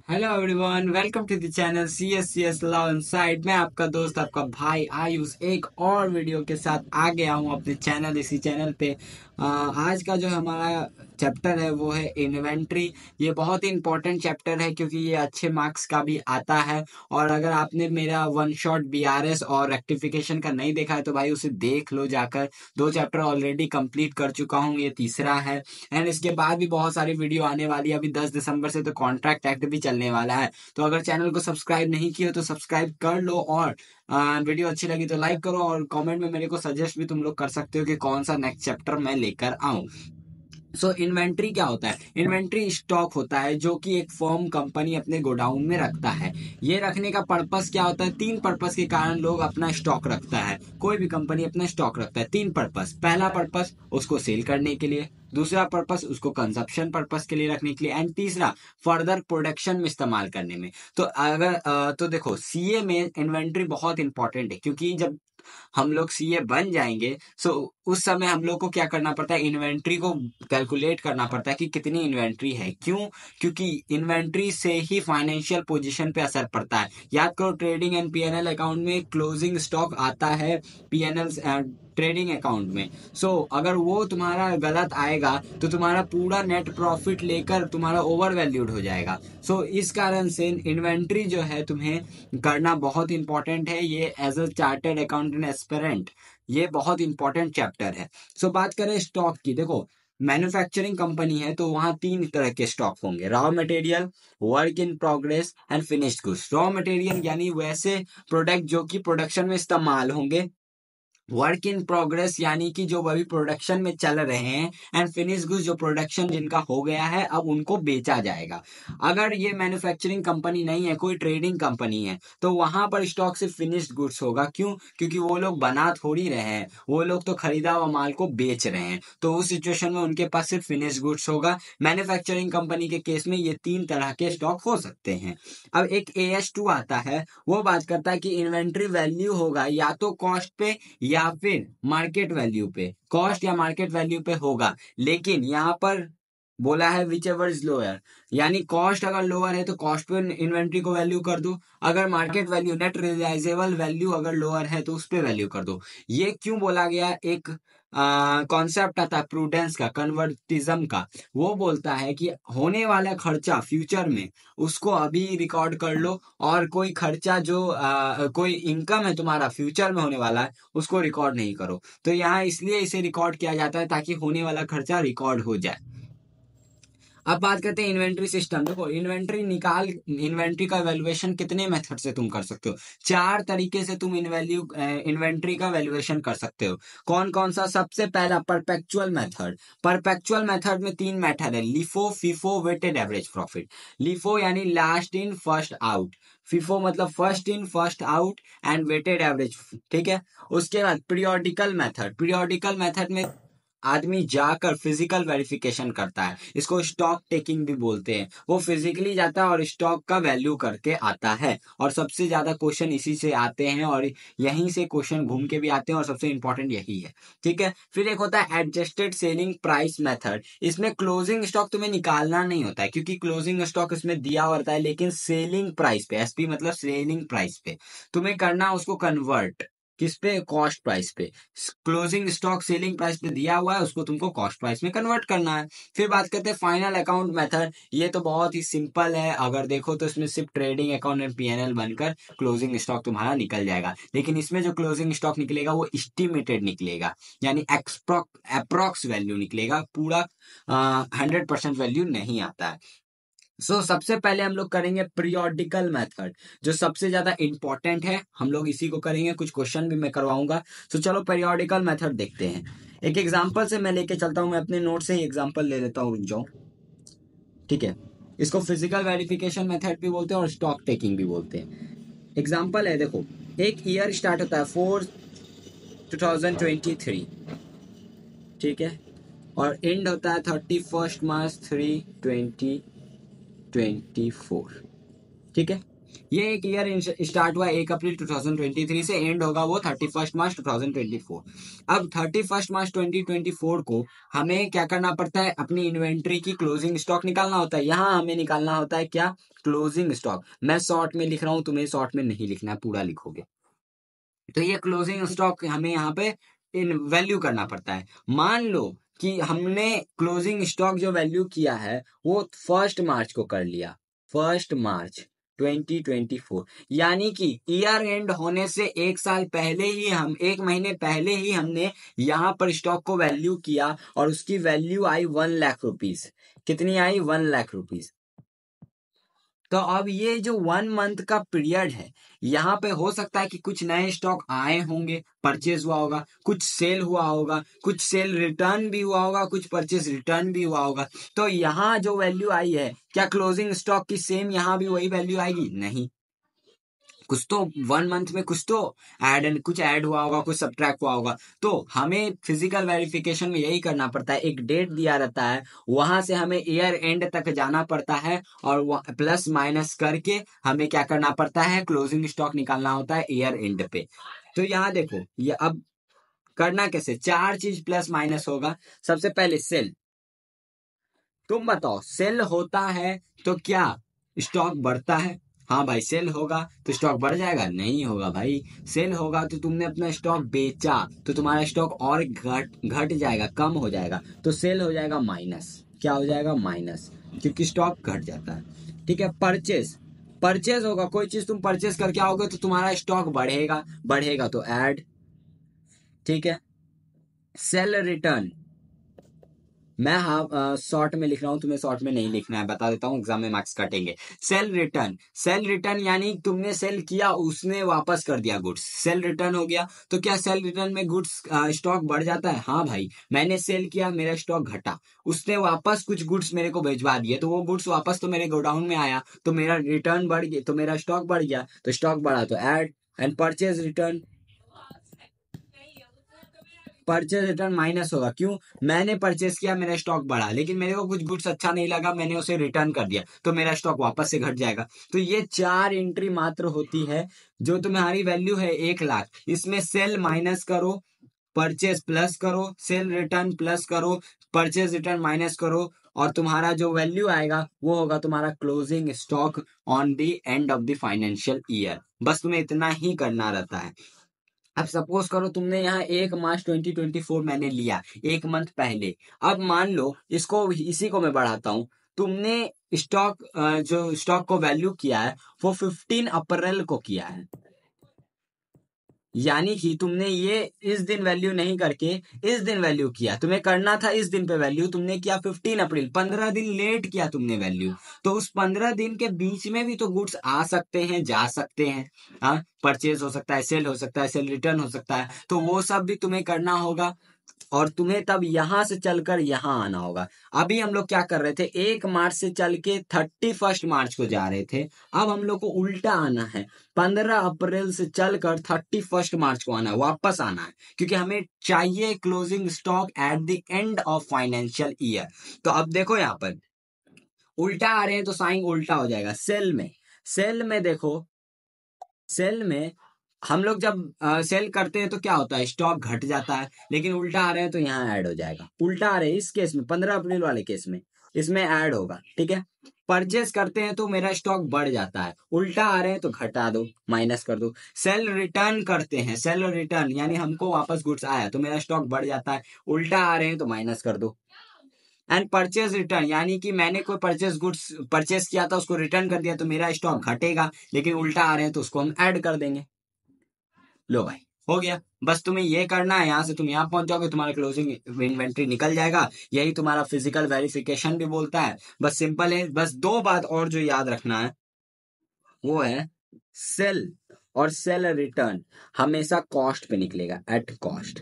Hello everyone, welcome to the channel C S love inside. मैं आपका दोस्त, आपका भाई आयुष एक और वीडियो के साथ आ गया हूँ अपने चैनल, इसी चैनल पे। आज का जो हमारा चैप्टर है वो है इन्वेंट्री। ये बहुत ही इंपॉर्टेंट चैप्टर है क्योंकि ये अच्छे मार्क्स का भी आता है। और अगर आपने मेरा वन शॉट बीआरएस और रेक्टिफिकेशन का नहीं देखा है तो भाई उसे देख लो जाकर। 2 चैप्टर ऑलरेडी कंप्लीट कर चुका हूँ, ये तीसरा है। एंड इसके बाद भी बहुत सारी वीडियो आने वाली है। अभी 10 दिसंबर से तो कॉन्ट्रैक्ट एक्ट भी चलने वाला है। तो अगर चैनल को सब्सक्राइब नहीं किया तो सब्सक्राइब कर लो, और वीडियो अच्छी लगी तो लाइक करो, और कमेंट में मेरे को सजेस्ट भी तुम लोग कर सकते हो कि कौन सा नेक्स्ट चैप्टर मैं लेकर आऊं। इन्वेंट्री क्या होता है? इन्वेंट्री स्टॉक होता है जो कि एक फर्म कंपनी अपने गोडाउन में रखता है। ये रखने का पर्पस क्या होता है? 3 पर्पस के कारण लोग अपना स्टॉक रखता है। कोई भी कंपनी अपना स्टॉक रखता है, 3 पर्पस। पहला पर्पस उसको सेल करने के लिए, दूसरा पर्पस उसको कंजप्शन पर्पस के लिए रखने के लिए, एंड तीसरा फर्दर प्रोडक्शन में इस्तेमाल करने में। तो तो देखो, सीए में इन्वेंट्री बहुत इंपॉर्टेंट है क्योंकि जब हम लोग सीए बन जाएंगे सो उस समय हम लोग को क्या करना पड़ता है? इन्वेंट्री को कैलकुलेट करना पड़ता है कि कितनी इन्वेंट्री है। क्यों? क्योंकि इन्वेंट्री से ही फाइनेंशियल पोजीशन पे असर पड़ता है। याद करो, ट्रेडिंग एंड पीएनएल अकाउंट में क्लोजिंग स्टॉक आता है पीएनएल ट्रेडिंग अकाउंट में। अगर वो तुम्हारा गलत आएगा तो तुम्हारा पूरा नेट प्रॉफिट लेकर तुम्हारा ओवर वैल्यूड हो जाएगा। इस कारण से इन्वेंट्री जो है तुम्हें करना बहुत इंपॉर्टेंट है। ये as a chartered accountant aspirant ये बहुत इंपॉर्टेंट चैप्टर है। बात करें स्टॉक की, देखो, मैन्युफैक्चरिंग कंपनी है तो वहां 3 तरह के स्टॉक होंगे: raw material, work in progress and finished goods. Raw material यानी वैसे प्रोडक्ट जो कि प्रोडक्शन में इस्तेमाल होंगे। वर्क इन प्रोग्रेस यानी कि जो अभी प्रोडक्शन में चल रहे हैं। एंड फिनिश गुड्स जो प्रोडक्शन जिनका हो गया है अब उनको बेचा जाएगा। अगर ये मैन्युफैक्चरिंग कंपनी नहीं है, कोई ट्रेडिंग कंपनी है, तो वहां पर स्टॉक सिर्फ फिनिश्ड गुड्स होगा। क्यों? क्योंकि वो लोग बना थोड़ी रहे हैं, वो लोग तो खरीदा हुआ माल को बेच रहे हैं। तो उस सिचुएशन में उनके पास सिर्फ फिनिश्ड गुड्स होगा। मैन्युफैक्चरिंग कंपनी के केस में ये 3 तरह के स्टॉक हो सकते हैं। अब एक AS2 आता है, वो बात करता है कि इन्वेंट्री वैल्यू होगा या तो कॉस्ट पे या फिर मार्केट वैल्यू पे। कॉस्ट या मार्केट वैल्यू पे होगा, लेकिन यहाँ पर बोला है विच एवर इज लोअर, यानी कॉस्ट अगर लोअर है तो कॉस्ट पे इन्वेंट्री को वैल्यू कर दो। अगर market value, net realisable value अगर लोअर है तो उस पे वैल्यू कर दो। ये क्यों बोला गया? एक कॉन्सेप्ट आता है प्रूडेंस का, कन्वर्टिज्म का। वो बोलता है कि होने वाला खर्चा फ्यूचर में उसको अभी रिकॉर्ड कर लो, और कोई खर्चा जो कोई इनकम है तुम्हारा फ्यूचर में होने वाला है उसको रिकॉर्ड नहीं करो। तो यहाँ इसलिए इसे रिकॉर्ड किया जाता है ताकि होने वाला खर्चा रिकॉर्ड हो जाए। अब बात करते हैं इन्वेंट्री सिस्टम। देखो, इन्वेंट्री का वैल्यूएशन कितने मेथड से तुम कर सकते हो? 4 तरीके से तुम इन्वेंट्री का वैल्यूएशन कर सकते हो। कौन कौन सा? सबसे पहला परपेचुअल मेथड। परपेचुअल मेथड में 3 मेथड है: LIFO, FIFO, weighted average profit. LIFO यानी last in first out, FIFO मतलब first in first out, and weighted average. ठीक है। उसके बाद पीरियोडिकल मेथड। पीरियोडिकल मेथड में आदमी जाकर फिजिकल वेरिफिकेशन करता है, इसको स्टॉक टेकिंग भी बोलते हैं। वो फिजिकली जाता है और स्टॉक का वैल्यू करके आता है, और सबसे ज्यादा क्वेश्चन इसी से आते हैं, और यहीं से क्वेश्चन घूम के भी आते हैं, और सबसे इंपॉर्टेंट यही है। ठीक है। फिर एक होता है एडजस्टेड सेलिंग प्राइस मेथड। इसमें क्लोजिंग स्टॉक तुम्हें निकालना नहीं होता है क्योंकि क्लोजिंग स्टॉक इसमें दिया होता है, लेकिन सेलिंग प्राइस पे, एसपी मतलब सेलिंग प्राइस पे तुम्हें करना उसको कन्वर्ट। किस पे? कॉस्ट प्राइस पे। क्लोजिंग स्टॉक सेलिंग प्राइस पे दिया हुआ है, उसको तुमको कॉस्ट प्राइस में कन्वर्ट करना है। फिर बात करते हैं फाइनल अकाउंट मेथड। ये तो बहुत ही सिंपल है, अगर देखो तो इसमें सिर्फ ट्रेडिंग अकाउंट एंड पीएनएल बनकर क्लोजिंग स्टॉक तुम्हारा निकल जाएगा। लेकिन इसमें जो क्लोजिंग स्टॉक निकलेगा वो एस्टिमेटेड निकलेगा, यानी अप्रोक्स वैल्यू निकलेगा, पूरा 100% वैल्यू नहीं आता है। सबसे पहले हम लोग करेंगे पीरियोडिकल मेथड, जो सबसे ज्यादा इंपॉर्टेंट है। हम लोग इसी को करेंगे, कुछ क्वेश्चन भी मैं करवाऊंगा। चलो पीरियोडिकल मेथड देखते हैं। एक एग्जांपल से मैं लेके चलता हूं, मैं अपने नोट से ही एग्जांपल ले लेता हूं, रुक जाओ। ठीक है। इसको फिजिकल वेरिफिकेशन मेथड भी बोलते हैं और स्टॉक टेकिंग भी बोलते हैं। एग्जाम्पल है, देखो, एक ईयर स्टार्ट होता है 4/2023, ठीक है, और एंड होता है 31 मार्च 3/2024। ठीक है। ये एक ईयर स्टार्ट हुआ 1 अप्रैल 2023 से, एंड होगा वो 31 मार्च 2024। अब 31 मार्च 2024 को हमें क्या करना पड़ता है, अपनी इन्वेंट्री की क्लोजिंग स्टॉक निकालना होता है। यहाँ हमें निकालना होता है क्या, क्लोजिंग स्टॉक। मैं शॉर्ट में लिख रहा हूँ, तुम्हें शॉर्ट में नहीं लिखना है, पूरा लिखोगे। तो ये क्लोजिंग स्टॉक हमें यहाँ पे इन वैल्यू करना पड़ता है। मान लो कि हमने क्लोजिंग स्टॉक जो वैल्यू किया है वो 1 मार्च को कर लिया, 1 मार्च 2024, यानी कि ईयर एंड होने से 1 साल पहले ही, हम 1 महीने पहले ही हमने यहाँ पर स्टॉक को वैल्यू किया और उसकी वैल्यू आई 1 लाख रुपीज। कितनी आई, 1 लाख रुपीज। तो अब ये जो 1 मंथ का पीरियड है, यहाँ पे हो सकता है कि कुछ नए स्टॉक आए होंगे, परचेज हुआ होगा, कुछ सेल हुआ होगा, कुछ सेल रिटर्न भी हुआ होगा, कुछ परचेज रिटर्न भी हुआ होगा। तो यहाँ जो वैल्यू आई है, क्या क्लोजिंग स्टॉक की सेम यहाँ भी वही वैल्यू आएगी? नहीं, कुछ तो 1 मंथ में कुछ तो कुछ ऐड हुआ होगा, कुछ सब्ट्रैक्ट हुआ होगा। तो हमें फिजिकल वेरिफिकेशन में यही करना पड़ता है, एक डेट दिया रहता है, वहां से हमें ईयर एंड तक जाना पड़ता है और प्लस माइनस करके हमें क्या करना पड़ता है, क्लोजिंग स्टॉक निकालना होता है ईयर एंड पे। तो यहाँ देखो, ये अब करना कैसे, 4 चीज प्लस माइनस होगा। सबसे पहले सेल। तुम बताओ, सेल होता है तो क्या स्टॉक बढ़ता है? हाँ भाई, सेल होगा तो स्टॉक बढ़ जाएगा? नहीं होगा भाई। सेल होगा तो तुमने अपना स्टॉक बेचा तो तुम्हारा स्टॉक और घट घट जाएगा, कम हो जाएगा, तो सेल हो जाएगा माइनस। क्या हो जाएगा, माइनस, क्योंकि स्टॉक घट जाता है। ठीक है। परचेज, परचेज होगा, कोई चीज तुम परचेज करके आओगे तो तुम्हारा स्टॉक बढ़ेगा, बढ़ेगा तो ऐड। ठीक है। सेल रिटर्न, मैं हाँ शॉर्ट में लिख रहा हूँ, तुम्हें शॉर्ट में नहीं लिखना है, बता देता हूँ, एग्जाम में मार्क्स कटेंगे। सेल रिटर्न, सेल रिटर्न यानी तुमने सेल किया, उसने वापस कर दिया गुड्स, सेल रिटर्न हो गया। तो क्या सेल रिटर्न में गुड्स स्टॉक बढ़ जाता है? हाँ भाई, मैंने सेल किया, मेरा स्टॉक घटा, उसने वापस कुछ गुड्स मेरे को भिजवा दिए, तो वो गुड्स वापस तो मेरे गोडाउन में आया, तो मेरा रिटर्न बढ़ गया, तो मेरा स्टॉक बढ़ गया, तो स्टॉक बढ़ा तो add. And purchase return, purchase return minus होगा, क्यों, मैंने परचेज किया, मेरा स्टॉक बढ़ा, लेकिन मेरे को कुछ गुड्स अच्छा नहीं लगा, मैंने उसे रिटर्न कर दिया, तो मेरा स्टॉक वापस से घट जाएगा। तो ये 4 एंट्री मात्र होती है। जो तुम्हारी वैल्यू है 1 लाख, इसमें सेल माइनस करो, परचेज प्लस करो, सेल रिटर्न प्लस करो, परचेज रिटर्न माइनस करो, और तुम्हारा जो वैल्यू आएगा वो होगा तुम्हारा closing stock on the end of the financial year. बस तुम्हें इतना ही करना रहता है। अब सपोज करो तुमने यहाँ 1 मार्च 2024 मैंने लिया, 1 मंथ पहले। अब मान लो इसको, इसी को मैं बढ़ाता हूँ, तुमने स्टॉक जो स्टॉक को वैल्यू किया है वो 15 अप्रैल को किया है, यानी कि तुमने ये इस दिन वैल्यू नहीं करके इस दिन वैल्यू किया। तुम्हें करना था इस दिन पे वैल्यू, तुमने किया 15 अप्रैल, 15 दिन लेट किया तुमने वैल्यू। तो उस 15 दिन के बीच में भी तो गुड्स आ सकते हैं, जा सकते हैं। हाँ, परचेज हो सकता है, सेल हो सकता है, सेल रिटर्न हो सकता है, तो वो सब भी तुम्हें करना होगा। और तुम्हें तब यहां से चलकर यहां आना होगा। अभी हम लोग क्या कर रहे थे, 1 मार्च से चल के 31 मार्च को जा रहे थे। अब हम लोग को उल्टा आना है, 15 अप्रैल से चलकर 31 मार्च को आना है, वापस आना है, क्योंकि हमें चाहिए closing stock at the end of financial year. तो अब देखो यहाँ पर उल्टा आ रहे हैं तो साइन उल्टा हो जाएगा। सेल में, सेल में देखो, सेल में हम लोग जब सेल करते हैं तो क्या होता है, स्टॉक घट जाता है, लेकिन उल्टा आ रहे हैं तो यहाँ ऐड हो जाएगा। उल्टा आ रहे हैं इस केस में, 15 अप्रैल वाले केस में इसमें ऐड होगा। ठीक है। परचेस करते हैं तो मेरा स्टॉक बढ़ जाता है, उल्टा आ रहे हैं तो घटा दो, माइनस कर दो। सेल रिटर्न करते हैं, सेल रिटर्न यानी हमको वापस गुड्स आया तो मेरा स्टॉक बढ़ जाता है, उल्टा आ रहे हैं तो माइनस कर दो। एंड परचेज रिटर्न यानी कि मैंने कोई परचेज गुड्स परचेस किया था, उसको रिटर्न कर दिया, तो मेरा स्टॉक घटेगा, लेकिन उल्टा आ रहे हैं तो उसको हम ऐड कर देंगे। लो भाई, हो गया। बस तुम्हें ये करना है, यहाँ से तुम यहाँ पहुंच जाओगे, तुम्हारा क्लोजिंग इन्वेंट्री निकल जाएगा। यही तुम्हारा फिजिकल वेरिफिकेशन भी बोलता है। बस सिंपल है। बस दो बात और जो याद रखना है वो है, सेल और सेल रिटर्न हमेशा कॉस्ट पे निकलेगा, एट कॉस्ट,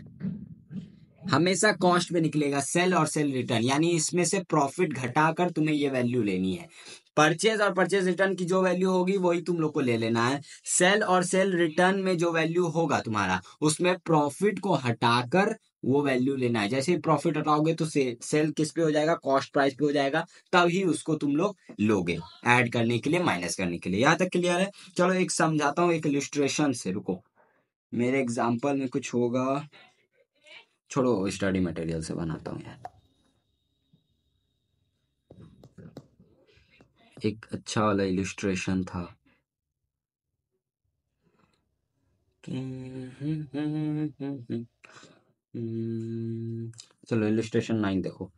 हमेशा कॉस्ट पे निकलेगा सेल और सेल रिटर्न, यानी इसमें से प्रॉफिट घटाकर तुम्हें ये वैल्यू लेनी है। परचेज और परचेज रिटर्न की जो वैल्यू होगी वही तुम लोग को ले लेना है। सेल और सेल रिटर्न में जो वैल्यू होगा तुम्हारा, उसमें प्रॉफिट को हटाकर वो वैल्यू लेना है। जैसे ही प्रॉफिट हटाओगे तो सेल किस पे हो जाएगा, कॉस्ट प्राइस पे हो जाएगा, तब ही उसको तुम लोग लोगे ऐड करने के लिए, माइनस करने के लिए। यहाँ तक क्लियर है? चलो एक समझाता हूँ एक इलिस्ट्रेशन से, रुको मेरे एग्जाम्पल में कुछ होगा, छोड़ो स्टडी मटेरियल से बनाता हूँ यार, एक अच्छा वाला इलिस्ट्रेशन था। चलो इलिस्ट्रेशन 9 देखो।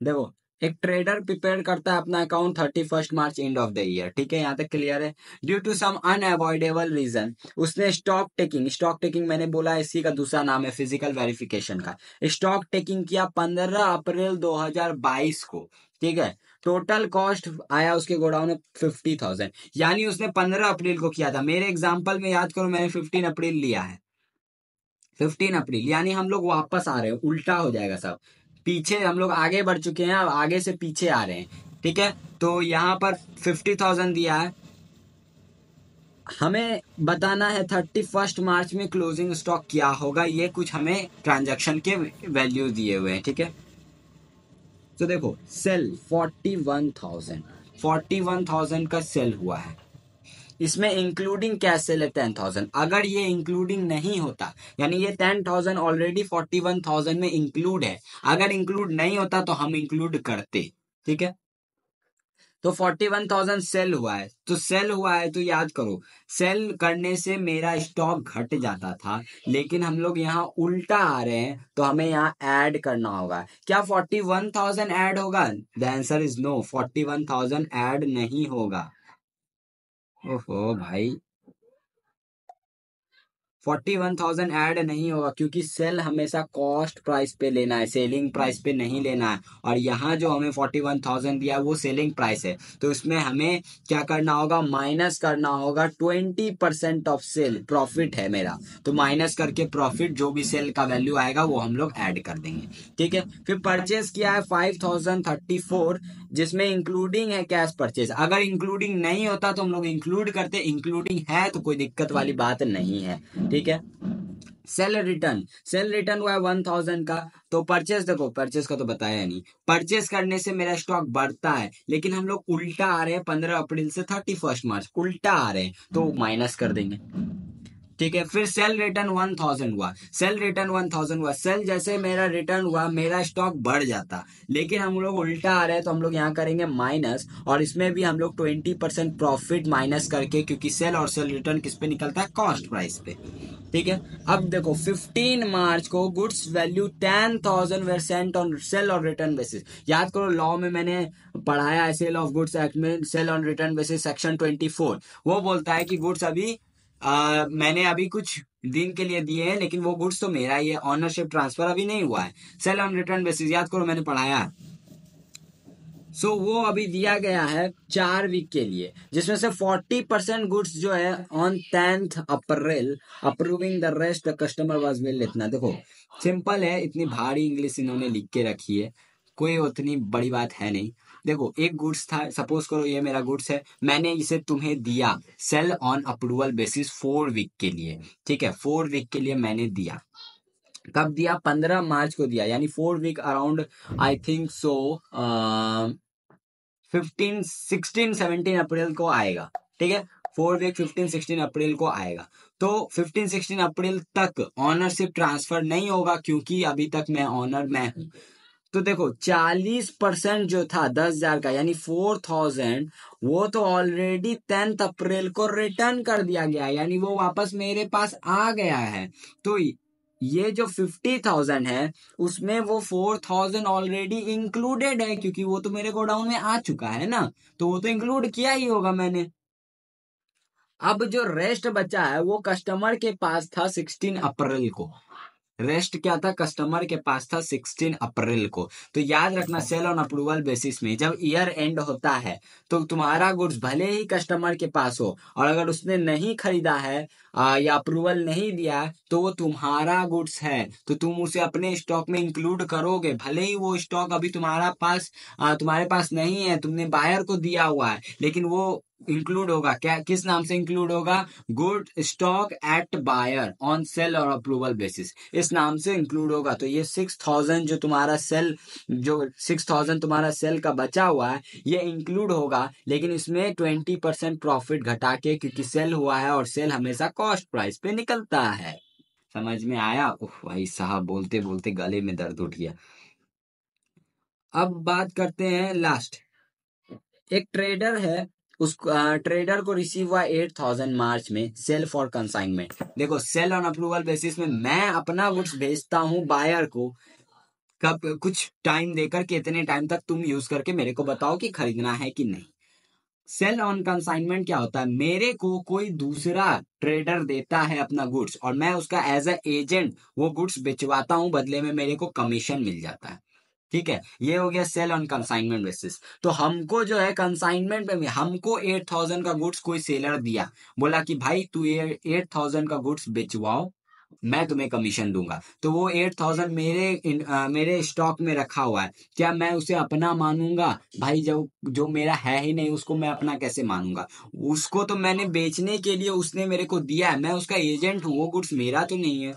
देखो एक ट्रेडर प्रिपेयर करता है अपना account 31 March end of the year, ठीक है, यहाँ तक क्लियर है। Due to some unavoidable reason उसने स्टॉक टेकिंग मैंने बोला इसी का दूसरा नाम है फिजिकल वेरिफिकेशन का। स्टॉक टेकिंग किया 15 अप्रैल 2022 को, ठीक है। टोटल कॉस्ट आया उसके गोडाउन में 50,000, यानी उसने 15 अप्रैल को किया था। मेरे एग्जाम्पल में याद करो मैंने 15 अप्रैल लिया है, 15 अप्रैल, यानी हम लोग वापस आ रहे हैं, उल्टा हो जाएगा सब। पीछे हम लोग आगे बढ़ चुके हैं, अब आगे से पीछे आ रहे हैं, ठीक है। तो यहाँ पर 50,000 दिया है, हमें बताना है 31 मार्च में क्लोजिंग स्टॉक क्या होगा, ये कुछ हमें ट्रांजैक्शन के वैल्यू दिए हुए हैं, ठीक है। तो देखो सेल 41,000 का सेल हुआ है, इसमें इंक्लूडिंग कैश सेल है 10,000। अगर ये इंक्लूडिंग नहीं होता, यानी ये 10,000 ऑलरेडी 41,000 में इंक्लूड है, अगर इंक्लूड नहीं होता तो हम इंक्लूड करते, ठीक है। तो 41,000 सेल हुआ है, तो सेल हुआ है तो याद करो सेल करने से मेरा स्टॉक घट जाता था, लेकिन हम लोग यहाँ उल्टा आ रहे हैं तो हमें यहाँ ऐड करना होगा। क्या 41,000 ऐड होगा? The answer is no, 41,000 add नहीं होगा। ओहो भाई, 41,000 ऐड नहीं होगा, क्योंकि सेल हमेशा कॉस्ट प्राइस पे लेना है, सेलिंग प्राइस पे नहीं लेना है। और यहाँ जो हमें 41,000 दिया वो सेलिंग प्राइस है, तो इसमें हमें क्या करना होगा, माइनस करना होगा 20% ऑफ सेल। प्रॉफिट है मेरा, तो माइनस करके प्रॉफिट जो भी सेल का वैल्यू आएगा वो हम लोग ऐड कर देंगे, ठीक है। फिर परचेज किया है 5,034, जिसमें इंक्लूडिंग है कैश परचेज। अगर इंक्लूडिंग नहीं होता तो हम लोग इंक्लूड करते, इंक्लूडिंग है तो कोई दिक्कत वाली बात नहीं है, ठीक है। सेल रिटर्न हुआ है 1,000 का, तो परचेस, देखो परचेस का तो बताया नहीं, परचेस करने से मेरा स्टॉक बढ़ता है, लेकिन हम लोग उल्टा आ रहे हैं 15 अप्रैल से 31 मार्च, उल्टा आ रहे हैं तो माइनस कर देंगे, ठीक है। फिर सेल रिटर्न 1,000 हुआ, सेल जैसे मेरा रिटर्न हुआ मेरा स्टॉक बढ़ जाता, लेकिन हम लोग उल्टा आ रहे हैं तो हम लोग यहाँ करेंगे माइनस, और इसमें भी हम लोग 20% प्रॉफिट माइनस करके, क्योंकि सेल और सेल रिटर्न किस पे निकलता है, कॉस्ट प्राइस पे, ठीक है। अब देखो 15 मार्च को goods value 10,000 were sent on sale और रिटर्न बेसिस। याद करो लॉ में मैंने पढ़ाया है, सेल ऑफ गुड्स एक्ट में sale on return basis section 24, वो बोलता है कि गुड्स अभी मैंने अभी कुछ दिन के लिए दिए हैं, लेकिन वो गुड्स तो मेरा ही है, ऑनरशिप ट्रांसफर अभी नहीं हुआ है। सेल ऑन रिटर्न बेसिस याद करो मैंने पढ़ाया है। सो वो अभी दिया गया है 4 वीक के लिए, जिसमें से 40% गुड्स जो है on 10th April, approving the rest the customer was will. इतना देखो सिंपल है, इतनी भारी इंग्लिश इन्होंने लिख के रखी है, कोई उतनी बड़ी बात है नहीं। देखो एक गुड्स था, सपोज करो ये मेरा गुड्स है, मैंने इसे तुम्हें दिया sale on approval basis 4 week के लिए, ठीक है, 4 वीक के लिए मैंने दिया। कब दिया? 15 मार्च को दिया, यानी 4 week around, I think so 15, 16, 17 April को आएगा, ठीक है। 4 वीक 15, 16 अप्रैल को आएगा, तो 15, 16 अप्रैल तक ऑनरशिप ट्रांसफर नहीं होगा, क्योंकि अभी तक मैं ऑनर मैं हूं। तो देखो 40% जो था 10,000 का, यानी 4,000, वो तो ऑलरेडी 10th अप्रैल को रिटर्न कर दिया गया, यानी वो वापस मेरे पास आ गया है। तो ये जो 50,000 है उसमें वो 4,000 ऑलरेडी इंक्लूडेड है, क्योंकि वो तो मेरे गोडाउन में आ चुका है ना, तो वो तो इंक्लूड किया ही होगा मैंने। अब जो रेस्ट बचा है वो कस्टमर के पास था 16 अप्रैल को, रेस्ट क्या था, कस्टमर के पास था 16 अप्रैल को। तो याद रखना सेल ऑन अप्रूवल बेसिस में जब ईयर एंड होता है तो तुम्हारा गुड्स भले ही कस्टमर के पास हो, और अगर उसने नहीं खरीदा है या अप्रूवल नहीं दिया है, तो वो तुम्हारा गुड्स है, तो तुम उसे अपने स्टॉक में इंक्लूड करोगे, भले ही वो स्टॉक अभी तुम्हारे पास नहीं है, तुमने बायर को दिया हुआ है, लेकिन वो इंक्लूड होगा क्या, किस नाम से इंक्लूड होगा? Good stock at buyer on sale और अप्रूवल बेसिस, इस नाम से इंक्लूड होगा। तो ये 6,000 जो तुम्हारा सेल, जो 6,000 तुम्हारा सेल का बचा हुआ है, ये इंक्लूड होगा, लेकिन इसमें 20% प्रॉफिट घटा के, क्योंकि सेल हुआ है और सेल हमेशा कॉस्ट प्राइस पे निकलता है। समझ में आया? उफ भाई साहब, बोलते बोलते गले में दर्द उठ गया। अब बात करते हैं लास्ट। एक ट्रेडर है, उस ट्रेडर को रिसीव हुआ 8,000 मार्च में, सेल फॉर कंसाइनमेंट। देखो, सेल ऑन अप्रूवल बेसिस में मैं अपना गुड्स भेजता हूँ बायर को, कब, कुछ टाइम देकर के इतने टाइम तक तुम यूज करके मेरे को बताओ कि खरीदना है कि नहीं। सेल ऑन कंसाइनमेंट क्या होता है? मेरे को कोई दूसरा ट्रेडर देता है अपना गुड्स, और मैं उसका एज ए एजेंट वो गुड्स बेचवाता हूँ, बदले में मेरे को कमीशन मिल जाता है। ठीक है, ये हो गया सेल ऑन कंसाइनमेंट बेसिस। तो हमको जो है कंसाइनमेंट में हमको 8,000 का गुड्स कोई सेलर दिया, बोला कि भाई तू ये 8,000 का गुड्स बेचवाओ, मैं तुम्हें कमीशन दूंगा। तो वो 8,000 मेरे स्टॉक में रखा हुआ है, क्या मैं उसे अपना मानूंगा? भाई जो जो मेरा है ही नहीं उसको मैं अपना कैसे मानूंगा? उसको तो मैंने बेचने के लिए उसने मेरे को दिया है, मैं उसका एजेंट हूँ, वो गुड्स मेरा तो नहीं है।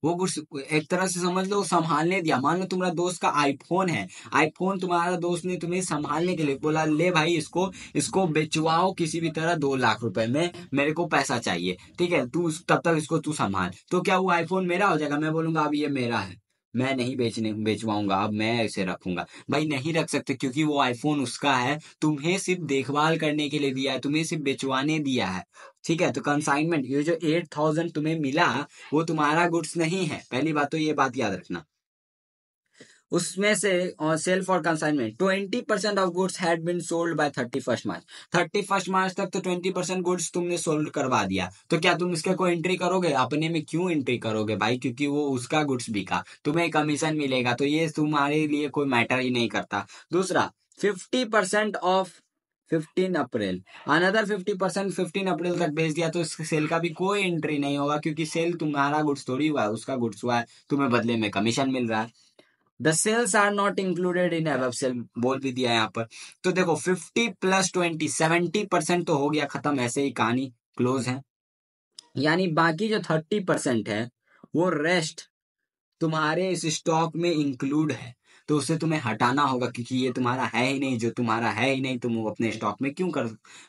वो गुड्स एक तरह से समझ लो संभालने दिया। मान लो तुम्हारा दोस्त का आईफोन है, आईफोन तुम्हारा दोस्त ने तुम्हें संभालने के लिए बोला, ले भाई इसको इसको बेचवाओ किसी भी तरह 2 लाख रुपए में, मेरे को पैसा चाहिए, ठीक है, तू तब तक इसको तू संभाल। तो क्या वो आईफोन मेरा हो जाएगा? मैं बोलूंगा अब ये मेरा है, मैं नहीं बेचवाऊंगा, अब मैं इसे रखूंगा। भाई नहीं रख सकते, क्योंकि वो आईफोन उसका है, तुम्हें सिर्फ देखभाल करने के लिए दिया है, तुम्हें सिर्फ बेचवाने दिया है। ठीक है, तो कंसाइनमेंट, ये जो 8,000 तुम्हें मिला, वो तुम्हारा गुड्स नहीं है, पहली बात तो ये बात याद रखना। उसमें से sale for consignment 20% off goods had been sold by 31 March. 31 मार्च तक तो 20% गुड्स तुमने सोल्ड करवा दिया, तो क्या तुम इसके कोई एंट्री करोगे? अपने में क्यों एंट्री करोगे भाई? क्योंकि वो उसका गुड्स बिका, तुम्हें कमीशन मिलेगा, तो ये तुम्हारे लिए कोई मैटर ही नहीं करता। दूसरा, 50% ऑफ 15 अप्रैल, अनदर 50% 15 अप्रैल तक भेज दिया, तो इस सेल का भी कोई एंट्री नहीं होगा, क्योंकि सेल तुम्हारा गुड्स थोड़ी हुआ है, उसका गुड्स हुआ है, तुम्हें बदले में कमीशन मिल रहा है। The sales are not included in above sale, बोल भी दिया यहाँ पर। तो देखो 50 प्लस 20, 70% तो हो गया खत्म, ऐसे ही कहानी क्लोज है। यानी बाकी जो 30% है, वो रेस्ट तुम्हारे इस स्टॉक में इंक्लूड है, तो उसे तुम्हें हटाना होगा, क्योंकि ये तुम्हारा है ही नहीं, जो तुम्हारा है ही नहीं तुम वो अपने स्टॉक में क्यों कर,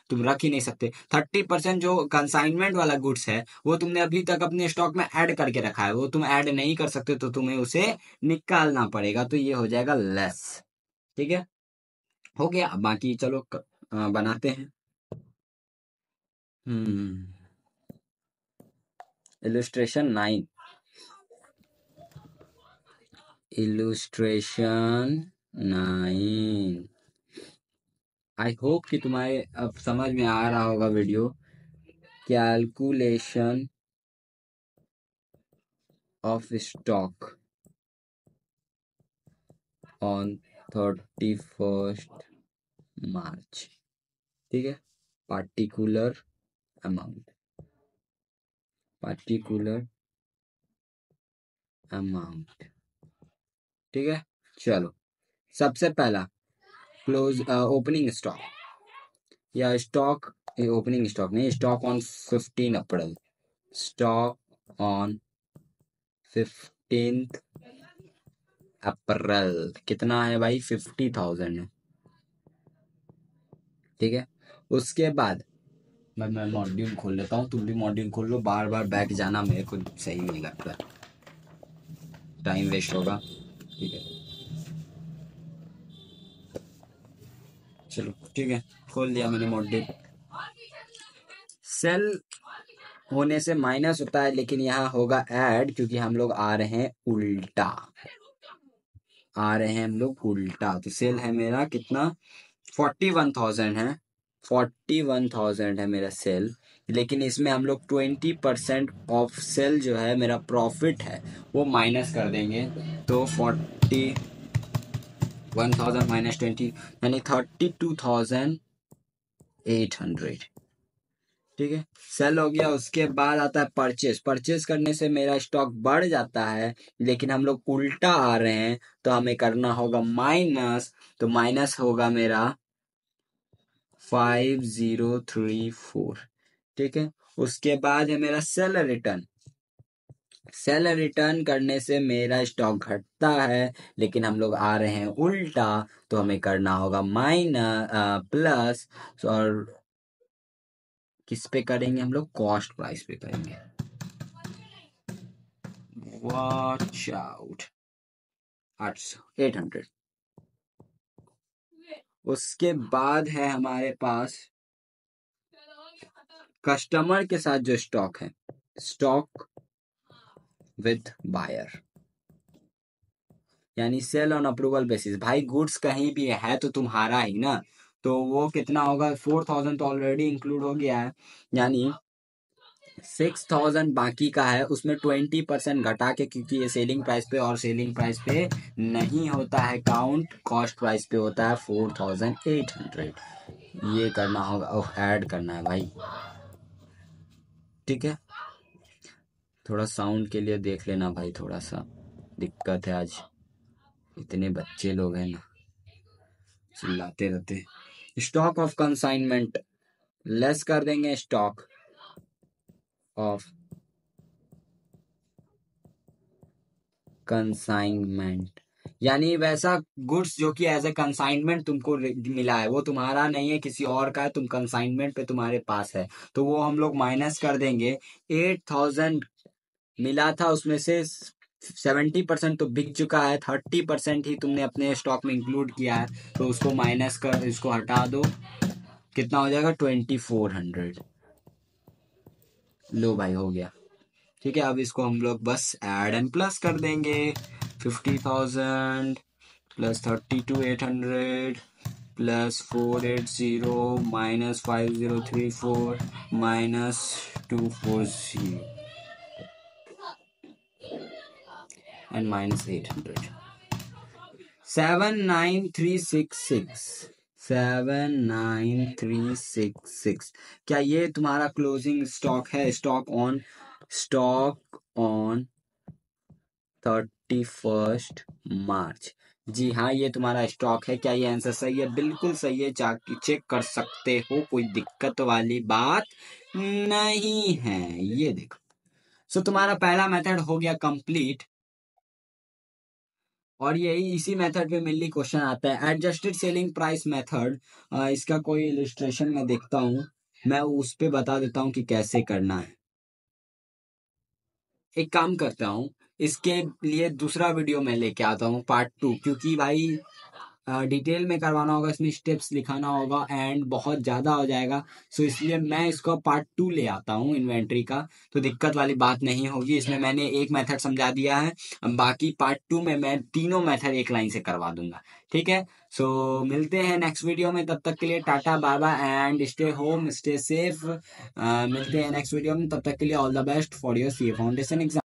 तुम रख ही नहीं सकते। 30% जो कंसाइनमेंट वाला गुड्स है, वो तुमने अभी तक अपने स्टॉक में ऐड करके रखा है, वो तुम ऐड नहीं कर सकते, तो तुम्हें उसे निकालना पड़ेगा, तो ये हो जाएगा लेस। ठीक है, हो गया। बाकी चलो बनाते हैं। हम्म इलुस्ट्रेशन 9, इलुस्ट्रेशन 9। आई होप कि तुम्हारे अब समझ में आ रहा होगा video. Calculation of stock on 31 मार्च। ठीक है, पार्टिकुलर अमाउंट, पार्टिकुलर अमाउंट। ठीक है, चलो सबसे पहला क्लोज ओपनिंग स्टॉक, या स्टॉक, ओपनिंग स्टॉक नहीं, stock on 15 April, stock on 15 अप्रैल कितना है भाई? 50,000 है। ठीक है, उसके बाद मैं मॉड्यूल खोल लेता हूँ, तुम भी मॉड्यूल खोल लो, बार बार बैक जाना मेरे को सही नहीं लगता, टाइम वेस्ट होगा। ठीक है, चलो ठीक है, खोल लिया मैंने मॉड्यूल। सेल होने से माइनस होता है, लेकिन यहाँ होगा ऐड, क्योंकि हम लोग आ रहे हैं उल्टा, आ रहे हैं हम लोग उल्टा। तो सेल है मेरा कितना? 41,000 है, 41,000 है मेरा सेल, लेकिन इसमें हम लोग 20% ऑफ सेल जो है मेरा प्रॉफिट है, वो माइनस कर देंगे। तो 41,000 माइनस 20, यानी 32,800। ठीक है, सेल हो गया। उसके बाद आता है परचेस। परचेस करने से मेरा स्टॉक बढ़ जाता है, लेकिन हम लोग उल्टा आ रहे हैं, तो हमें करना होगा माइनस। तो माइनस होगा मेरा 5034। ठीक है, उसके बाद है मेरा सेल रिटर्न। सेल रिटर्न करने से मेरा स्टॉक घटता है, लेकिन हम लोग आ रहे हैं उल्टा, तो हमें करना होगा माइनस प्लस। और किस पे करेंगे हम लोग? कॉस्ट प्राइस पे करेंगे। Watch out 800। उसके बाद है हमारे पास कस्टमर के साथ जो स्टॉक है, स्टॉक विथ बायर, यानी सेल ऑन अप्रूवल बेसिस। भाई गुड्स कहीं भी है तो तुम्हारा ही ना, तो वो कितना होगा? 4000 तो ऑलरेडी इंक्लूड हो गया है, यानी 6000 बाकी का है, उसमें 20% घटा के, क्योंकि ये सेलिंग प्राइस पे और सेलिंग प्राइस पे नहीं होता है काउंट, कॉस्ट प्राइस पे होता है 4800। ये करना होगा, ओह ऐड करना है भाई। ठीक है, थोड़ा साउंड के लिए देख लेना भाई, थोड़ा सा दिक्कत है आज, इतने बच्चे लोग हैं ना, चिल्लाते रहते। स्टॉक ऑफ कंसाइनमेंट लेस कर देंगे स्टॉक ऑफ कंसाइनमेंट, यानी वैसा गुड्स जो कि एज ए कंसाइनमेंट तुमको मिला है, वो तुम्हारा नहीं है, किसी और का है, तुम कंसाइनमेंट पे तुम्हारे पास है, तो वो हम लोग माइनस कर देंगे। 8000 मिला था, उसमें से 70% तो बिक चुका है, 30% ही तुमने अपने स्टॉक में इंक्लूड किया है, तो उसको माइनस कर, इसको हटा दो, कितना हो जाएगा? 2400। लो भाई, हो गया। ठीक है, अब इसको हम लोग बस ऐड एंड प्लस कर देंगे। 50,000 plus 32,800 plus 480 minus 5034 minus 240 and minus 800। 79366। 79366। क्या ये तुम्हारा क्लोजिंग स्टॉक है? स्टॉक ऑन 31 मार्च। जी हाँ, ये तुम्हारा स्टॉक है। क्या ये आंसर सही है? बिल्कुल सही है, जाके चेक कर सकते हो, कोई दिक्कत वाली बात नहीं है। ये देखो, सो तुम्हारा पहला मेथड हो गया कंप्लीट, और यही इसी मेथड पे मेनली क्वेश्चन आता है, एडजस्टेड सेलिंग प्राइस मेथड। इसका कोई इलिस्ट्रेशन मैं देखता हूँ, मैं उस पे बता देता हूँ कि कैसे करना है। एक काम करता हूँ, इसके लिए दूसरा वीडियो मैं लेके आता हूँ, पार्ट 2, क्योंकि भाई डिटेल में करवाना होगा, इसमें स्टेप्स लिखाना होगा एंड बहुत ज़्यादा हो जाएगा, सो इसलिए मैं इसको पार्ट 2 ले आता हूँ इन्वेंट्री का, तो दिक्कत वाली बात नहीं होगी। इसमें मैंने एक मेथड समझा दिया है, बाकी पार्ट 2 में मैं तीनों मेथड एक लाइन से करवा दूंगा। ठीक है, सो मिलते हैं नेक्स्ट वीडियो में, तब तक के लिए tata bye bye and stay home, stay safe. मिलते हैं नेक्स्ट वीडियो में, तब तक के लिए all the best for your CA foundation exam.